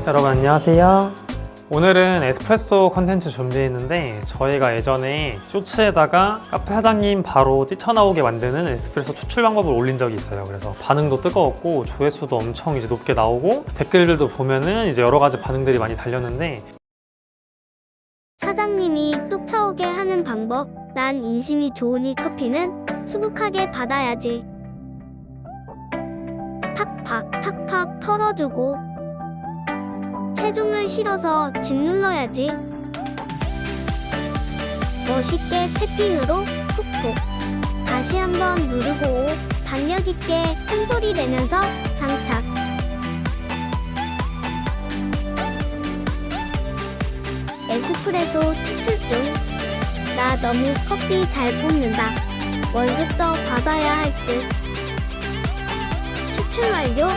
여러분 안녕하세요. 오늘은 에스프레소 컨텐츠 준비했는데 저희가 예전에 쇼츠에다가 카페 사장님 바로 뛰쳐나오게 만드는 에스프레소 추출 방법을 올린 적이 있어요. 그래서 반응도 뜨거웠고 조회수도 엄청 이제 높게 나오고 댓글들도 보면은 이제 여러 가지 반응들이 많이 달렸는데, 사장님이 뚝 차오게 하는 방법. 난 인심이 좋으니 커피는 수북하게 받아야지. 팍팍 털어주고 체중을 실어서 짓눌러야지. 멋있게 태핑으로 톡톡 다시 한번 누르고彈력 있게 큰 소리 내면서 장착. 에스프레소 추출 중. 나 너무 커피 잘 뽑는다. 월급도 받아야 할 듯. 추출 완료.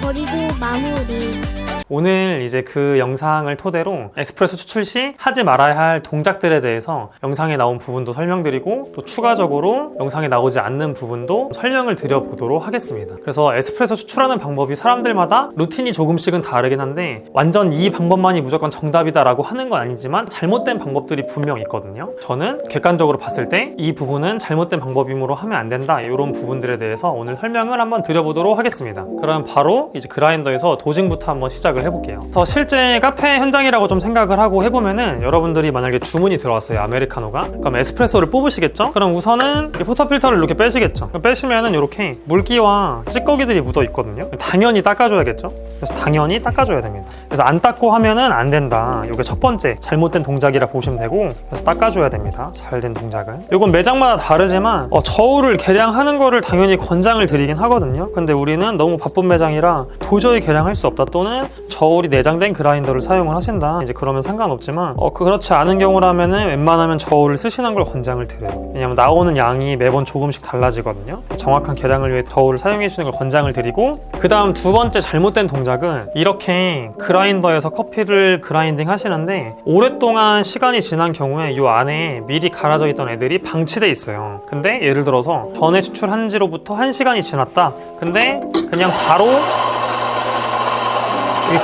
버리고 마무리. 오늘 이제 그 영상을 토대로 에스프레소 추출 시 하지 말아야 할 동작들에 대해서 영상에 나온 부분도 설명드리고, 또 추가적으로 영상에 나오지 않는 부분도 설명을 드려보도록 하겠습니다. 그래서 에스프레소 추출하는 방법이 사람들마다 루틴이 조금씩은 다르긴 한데, 완전 이 방법만이 무조건 정답이다 라고 하는 건 아니지만 잘못된 방법들이 분명 있거든요. 저는 객관적으로 봤을 때 이 부분은 잘못된 방법이므로 하면 안 된다, 이런 부분들에 대해서 오늘 설명을 한번 드려보도록 하겠습니다. 그럼 바로 이제 그라인더에서 도징부터 한번 시작을 해볼게요. 그래서 실제 카페 현장이라고 좀 생각을 하고 해보면은, 여러분들이 만약에 주문이 들어왔어요, 아메리카노가. 그럼 에스프레소를 뽑으시겠죠? 그럼 우선은 포터 필터를 이렇게 빼시겠죠? 빼시면은 이렇게 물기와 찌꺼기들이 묻어 있거든요. 당연히 닦아줘야겠죠? 그래서 당연히 닦아줘야 됩니다. 그래서 안 닦고 하면은 안 된다. 이게 첫 번째 잘못된 동작이라 보시면 되고, 그래서 닦아줘야 됩니다. 잘된 동작은. 이건 매장마다 다르지만 저울을 계량하는 거를 당연히 권장을 드리긴 하거든요. 근데 우리는 너무 바쁜 매장이라 도저히 계량할 수 없다, 또는 저울이 내장된 그라인더를 사용을 하신다, 이제 그러면 상관없지만, 그렇지 않은 경우라면은 웬만하면 저울을 쓰시는 걸 권장을 드려요. 왜냐면 나오는 양이 매번 조금씩 달라지거든요. 정확한 계량을 위해 저울을 사용해 주시는 걸 권장을 드리고, 그 다음 두 번째 잘못된 동작은, 이렇게 그라인더에서 커피를 그라인딩 하시는데 오랫동안 시간이 지난 경우에 이 안에 미리 갈아져 있던 애들이 방치돼 있어요. 근데 예를 들어서 전에 추출한 지로부터 1시간이 지났다. 근데 그냥 바로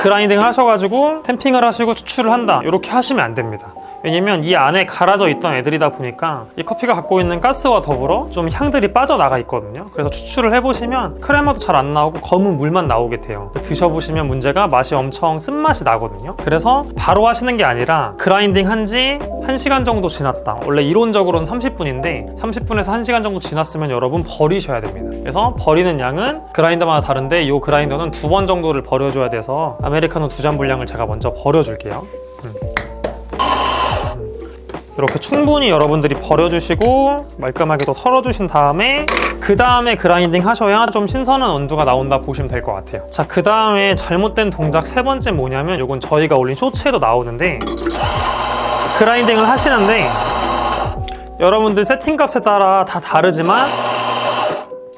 그라인딩을 하셔가지고 템핑을 하시고 추출을 한다, 이렇게 하시면 안 됩니다. 왜냐면 이 안에 갈아져 있던 애들이다 보니까 이 커피가 갖고 있는 가스와 더불어 좀 향들이 빠져나가 있거든요. 그래서 추출을 해보시면 크레마도 잘 안 나오고 검은 물만 나오게 돼요. 드셔보시면 문제가, 맛이 엄청 쓴맛이 나거든요. 그래서 바로 하시는 게 아니라 그라인딩 한 지 1시간 정도 지났다. 원래 이론적으로는 30분인데 30분에서 1시간 정도 지났으면 여러분 버리셔야 됩니다. 그래서 버리는 양은 그라인더마다 다른데, 이 그라인더는 2번 정도를 버려줘야 돼서 아메리카노 2잔 분량을 제가 먼저 버려줄게요. 이렇게 충분히 여러분들이 버려주시고 말끔하게 또 털어주신 다음에, 그 다음에 그라인딩 하셔야 좀 신선한 원두가 나온다 보시면 될 것 같아요. 자, 그 다음에 잘못된 동작 세 번째 뭐냐면, 이건 저희가 올린 쇼츠에도 나오는데, 그라인딩을 하시는데 여러분들 세팅값에 따라 다 다르지만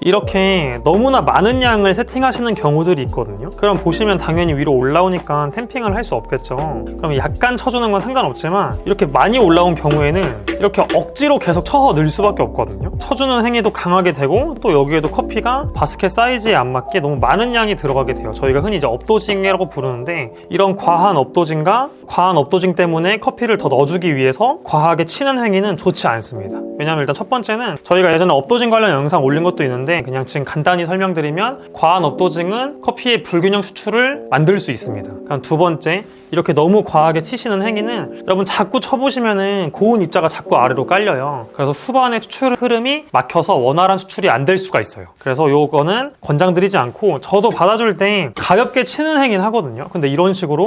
이렇게 너무나 많은 양을 세팅하시는 경우들이 있거든요. 그럼 보시면 당연히 위로 올라오니까 템핑을 할 수 없겠죠. 그럼 약간 쳐주는 건 상관없지만, 이렇게 많이 올라온 경우에는 이렇게 억지로 계속 쳐서 넣을 수밖에 없거든요. 쳐주는 행위도 강하게 되고, 또 여기에도 커피가 바스켓 사이즈에 안 맞게 너무 많은 양이 들어가게 돼요. 저희가 흔히 이제 업도징이라고 부르는데, 이런 과한 업도징과 과한 업도징 때문에 커피를 더 넣어주기 위해서 과하게 치는 행위는 좋지 않습니다. 왜냐면 일단 첫 번째는, 저희가 예전에 업도징 관련 영상 올린 것도 있는데 그냥 지금 간단히 설명드리면, 과한 업도징은 커피의 불균형 추출을 만들 수 있습니다. 그럼 두 번째, 이렇게 너무 과하게 치시는 행위는 여러분 자꾸 쳐보시면은 고온 입자가 자꾸 아래로 깔려요. 그래서 후반에 추출 흐름이 막혀서 원활한 추출이 안 될 수가 있어요. 그래서 요거는 권장드리지 않고, 저도 받아줄 때 가볍게 치는 행위는 하거든요. 근데 이런 식으로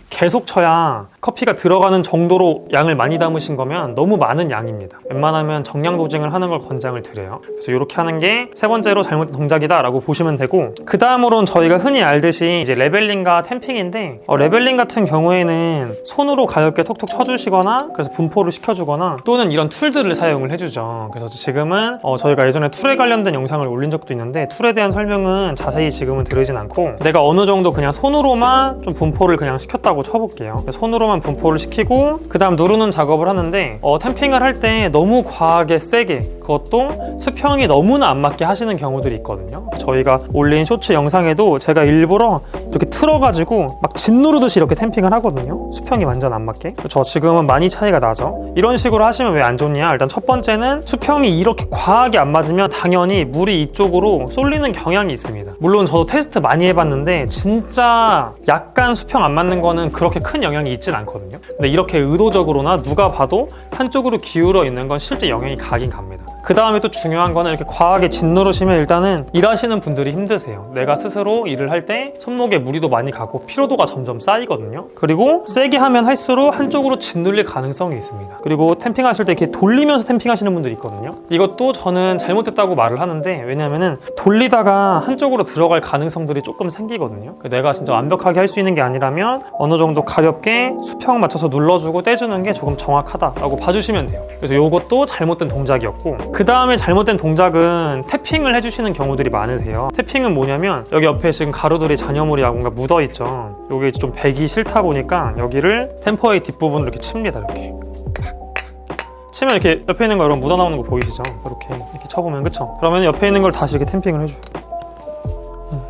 계속 쳐야 커피가 들어가는 정도로 양을 많이 담으신 거면 너무 많은 양입니다. 웬만하면 정량 도징을 하는 걸 권장을 드려요. 그래서 이렇게 하는 게 세 번째로 잘못된 동작이다 라고 보시면 되고, 그 다음으로는 저희가 흔히 알듯이 이제 레벨링과 템핑인데, 레벨링 같은 경우에는 손으로 가볍게 톡톡 쳐주시거나, 그래서 분포를 시켜주거나, 또는 이런 툴들을 사용을 해주죠. 그래서 지금은 저희가 예전에 툴에 관련된 영상을 올린 적도 있는데, 툴에 대한 설명은 자세히 지금은 들으진 않고, 내가 어느 정도 그냥 손으로만 좀 분포를 그냥 시켰다고 쳐볼게요. 손으로만 정도만 분포를 시키고 그 다음 누르는 작업을 하는데 템핑을 할 때 너무 과하게 세게, 그것도 수평이 너무나 안 맞게 하시는 경우들이 있거든요. 저희가 올린 쇼츠 영상에도 제가 일부러 이렇게 틀어가지고 막 짓누르듯이 이렇게 템핑을 하거든요. 수평이 완전 안 맞게. 저 지금은 많이 차이가 나죠. 이런 식으로 하시면 왜 안 좋냐? 일단 첫 번째는 수평이 이렇게 과하게 안 맞으면 당연히 물이 이쪽으로 쏠리는 경향이 있습니다. 물론 저도 테스트 많이 해봤는데 진짜 약간 수평 안 맞는 거는 그렇게 큰 영향이 있진 않거든요. 근데 이렇게 의도적으로나 누가 봐도 한쪽으로 기울어 있는 건 실제 영향이 가긴 갑니다. 그 다음에 또 중요한 거는 이렇게 과하게 짓누르시면 일단은 일하시는 분들이 힘드세요. 내가 스스로 일을 할 때 손목에 무리도 많이 가고 피로도가 점점 쌓이거든요. 그리고 세게 하면 할수록 한쪽으로 짓눌릴 가능성이 있습니다. 그리고 템핑 하실 때 이렇게 돌리면서 템핑 하시는 분들이 있거든요. 이것도 저는 잘못됐다고 말을 하는데, 왜냐면은 돌리다가 한쪽으로 들어갈 가능성들이 조금 생기거든요. 내가 진짜 완벽하게 할 수 있는 게 아니라면 어느 정도 가볍게 수평 맞춰서 눌러주고 떼주는 게 조금 정확하다라고 봐주시면 돼요. 그래서 이것도 잘못된 동작이었고, 그 다음에 잘못된 동작은 태핑을 해주시는 경우들이 많으세요. 태핑은 뭐냐면 여기 옆에 지금 가루들이 잔여물이 뭔가 묻어있죠. 여기 좀 배기 싫다 보니까 여기를 템퍼의 뒷부분을 이렇게 칩니다. 이렇게 치면 이렇게 옆에 있는 거 여러분 묻어나오는 거 보이시죠? 이렇게 쳐보면, 그쵸? 그러면 옆에 있는 걸 다시 이렇게 템핑을 해줘요.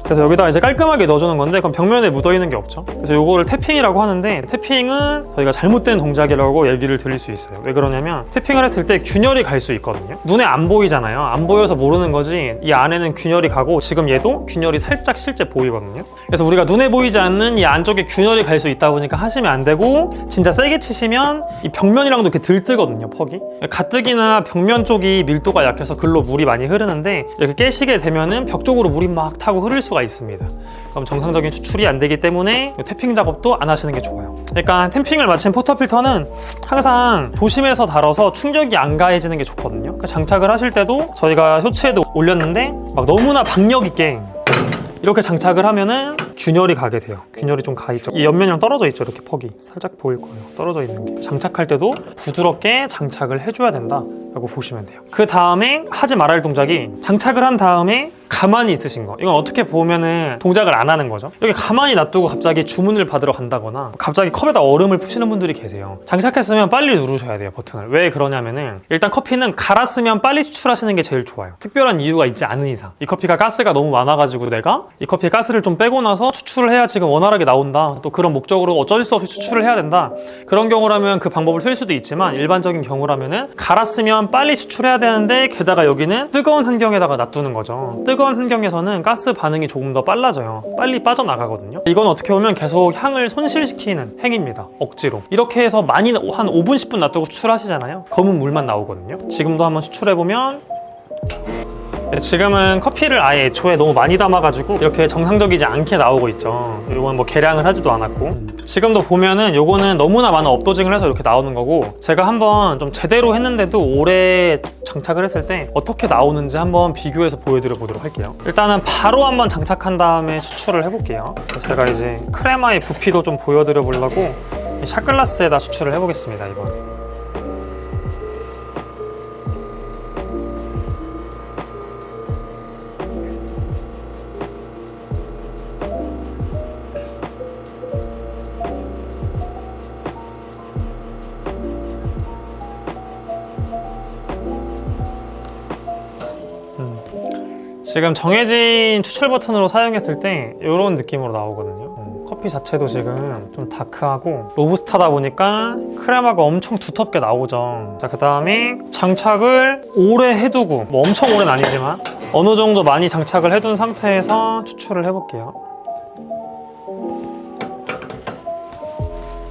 그래서 여기다가 이제 깔끔하게 넣어주는 건데, 그럼 벽면에 묻어있는 게 없죠. 그래서 요거를 태핑이라고 하는데, 태핑은 저희가 잘못된 동작이라고 얘기를 드릴 수 있어요. 왜 그러냐면 태핑을 했을 때 균열이 갈 수 있거든요. 눈에 안 보이잖아요. 안 보여서 모르는 거지, 이 안에는 균열이 가고 지금 얘도 균열이 살짝 실제 보이거든요. 그래서 우리가 눈에 보이지 않는 이 안쪽에 균열이 갈 수 있다 보니까 하시면 안 되고, 진짜 세게 치시면 이 벽면이랑도 이렇게 들뜨거든요, 퍽이. 가뜩이나 벽면 쪽이 밀도가 약해서 글로 물이 많이 흐르는데, 이렇게 깨시게 되면은 벽 쪽으로 물이 막 타고 흐를 수가 있습니다. 그럼 정상적인 추출이 안 되기 때문에 태핑 작업도 안 하시는 게 좋아요. 그러니까 템핑을 마친 포터필터는 항상 조심해서 다뤄서 충격이 안 가해지는 게 좋거든요. 그러니까 장착을 하실 때도 저희가 쇼츠에도 올렸는데 막 너무나 박력 있게 이렇게 장착을 하면은 균열이 가게 돼요. 균열이 좀 가 있죠. 이 옆면이랑 떨어져 있죠. 이렇게 퍽이 살짝 보일 거예요. 떨어져 있는 게. 장착할 때도 부드럽게 장착을 해줘야 된다라고 보시면 돼요. 그 다음에 하지 말아야 할 동작이, 장착을 한 다음에 가만히 있으신 거. 이건 어떻게 보면은 동작을 안 하는 거죠. 여기 가만히 놔두고 갑자기 주문을 받으러 간다거나 갑자기 컵에다 얼음을 푸시는 분들이 계세요. 장착했으면 빨리 누르셔야 돼요, 버튼을. 왜 그러냐면은 일단 커피는 갈았으면 빨리 추출하시는 게 제일 좋아요. 특별한 이유가 있지 않은 이상. 이 커피가 가스가 너무 많아가지고 내가 이 커피에 가스를 좀 빼고 나서 추출을 해야 지금 원활하게 나온다, 또 그런 목적으로 어쩔 수 없이 추출을 해야 된다, 그런 경우라면 그 방법을 쓸 수도 있지만, 일반적인 경우라면은 갈았으면 빨리 추출해야 되는데 게다가 여기는 뜨거운 환경에다가 놔두는 거죠. 뜨거운 환경에서는 가스 반응이 조금 더 빨라져요. 빨리 빠져나가거든요. 이건 어떻게 보면 계속 향을 손실시키는 행위입니다. 억지로. 이렇게 해서 많이 한 5분 10분 놔두고 추출하시잖아요. 검은 물만 나오거든요. 지금도 한번 추출해보면, 지금은 커피를 아예 애초에 너무 많이 담아가지고 이렇게 정상적이지 않게 나오고 있죠. 이건 뭐 계량을 하지도 않았고, 지금도 보면은 요거는 너무나 많은 업도징을 해서 이렇게 나오는 거고, 제가 한번 좀 제대로 했는데도 오래 장착을 했을 때 어떻게 나오는지 한번 비교해서 보여드려 보도록 할게요. 일단은 바로 한번 장착한 다음에 추출을 해볼게요. 제가 이제 크레마의 부피도 좀 보여드려 보려고 샷글라스에다 추출을 해보겠습니다, 이번에. 지금 정해진 추출 버튼으로 사용했을 때 이런 느낌으로 나오거든요. 커피 자체도 지금 좀 다크하고 로부스타다 보니까 크레마가 엄청 두텁게 나오죠. 자, 그 다음에 장착을 오래 해두고, 뭐 엄청 오래는 아니지만 어느 정도 많이 장착을 해둔 상태에서 추출을 해볼게요.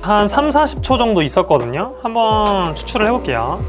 한 3-40초 정도 있었거든요. 한번 추출을 해볼게요.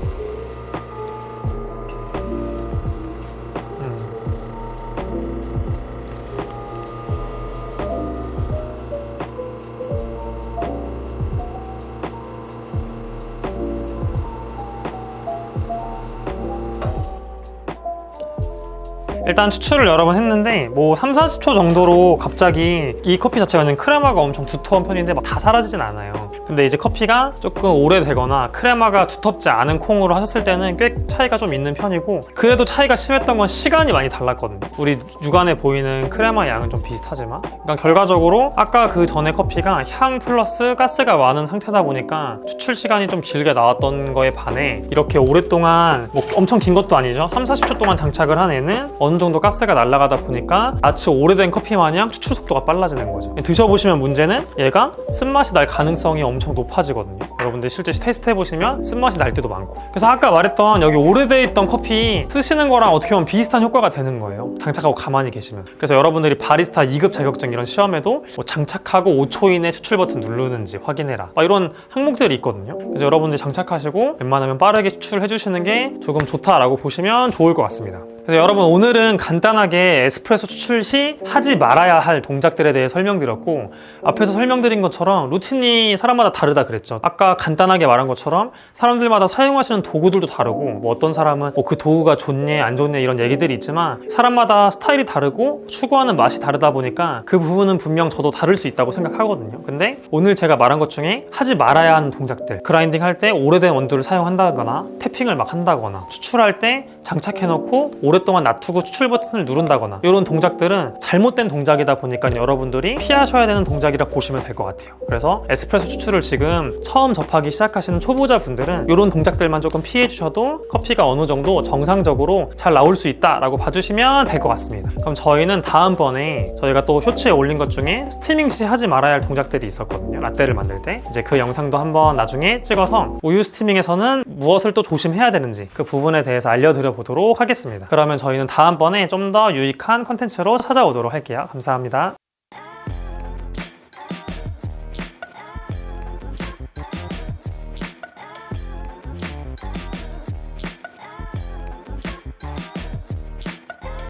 일단 추출을 여러 번 했는데 뭐 3, 40초 정도로 갑자기 이 커피 자체가 그냥 크레마가 엄청 두터운 편인데 막 다 사라지진 않아요. 근데 이제 커피가 조금 오래되거나 크레마가 두텁지 않은 콩으로 하셨을 때는 꽤 차이가 좀 있는 편이고, 그래도 차이가 심했던 건 시간이 많이 달랐거든요. 우리 육안에 보이는 크레마 양은 좀 비슷하지만, 그러니까 결과적으로 아까 그 전에 커피가 향 플러스 가스가 많은 상태다 보니까 추출 시간이 좀 길게 나왔던 거에 반해 이렇게 오랫동안 뭐 엄청 긴 것도 아니죠. 3, 40초 동안 장착을 한 애는 어느 정도 가스가 날아가다 보니까 마치 오래된 커피 마냥 추출 속도가 빨라지는 거죠. 드셔보시면 문제는 얘가 쓴맛이 날 가능성이 엄청 높아지거든요. 여러분들 실제 테스트 해보시면 쓴맛이 날 때도 많고. 그래서 아까 말했던 여기 오래돼 있던 커피 쓰시는 거랑 어떻게 보면 비슷한 효과가 되는 거예요. 장착하고 가만히 계시면. 그래서 여러분들이 바리스타 2급 자격증 이런 시험에도 뭐 장착하고 5초 이내 추출 버튼 누르는지 확인해라, 막 이런 항목들이 있거든요. 그래서 여러분들이 장착하시고 웬만하면 빠르게 추출해 주시는 게 조금 좋다라고 보시면 좋을 것 같습니다. 그래서 여러분 오늘은 간단하게 에스프레소 추출 시 하지 말아야 할 동작들에 대해 설명드렸고, 앞에서 설명드린 것처럼 루틴이 사람마다 다르다 그랬죠. 아까 간단하게 말한 것처럼 사람들마다 사용하시는 도구들도 다르고, 뭐 어떤 사람은 그 도구가 좋네 안 좋네 이런 얘기들이 있지만 사람마다 스타일이 다르고 추구하는 맛이 다르다 보니까 그 부분은 분명 저도 다를 수 있다고 생각하거든요. 근데 오늘 제가 말한 것 중에 하지 말아야 하는 동작들, 그라인딩 할 때 오래된 원두를 사용한다거나 태핑을 막 한다거나 추출할 때 장착해놓고 오랫동안 놔두고 추출 버튼을 누른다거나 이런 동작들은 잘못된 동작이다 보니까 여러분들이 피하셔야 되는 동작이라 보시면 될 것 같아요. 그래서 에스프레소 추출을 지금 처음 접하기 시작하시는 초보자분들은 이런 동작들만 조금 피해 주셔도 커피가 어느 정도 정상적으로 잘 나올 수 있다라고 봐주시면 될 것 같습니다. 그럼 저희는 다음번에 저희가 또 쇼츠에 올린 것 중에 스티밍 시 하지 말아야 할 동작들이 있었거든요. 라떼를 만들 때 이제 그 영상도 한번 나중에 찍어서 우유 스티밍에서는 무엇을 또 조심해야 되는지 그 부분에 대해서 알려드려 보도록 하겠습니다. 그러면 저희는 다음번에 좀 더 유익한 컨텐츠로 찾아오도록 할게요. 감사합니다.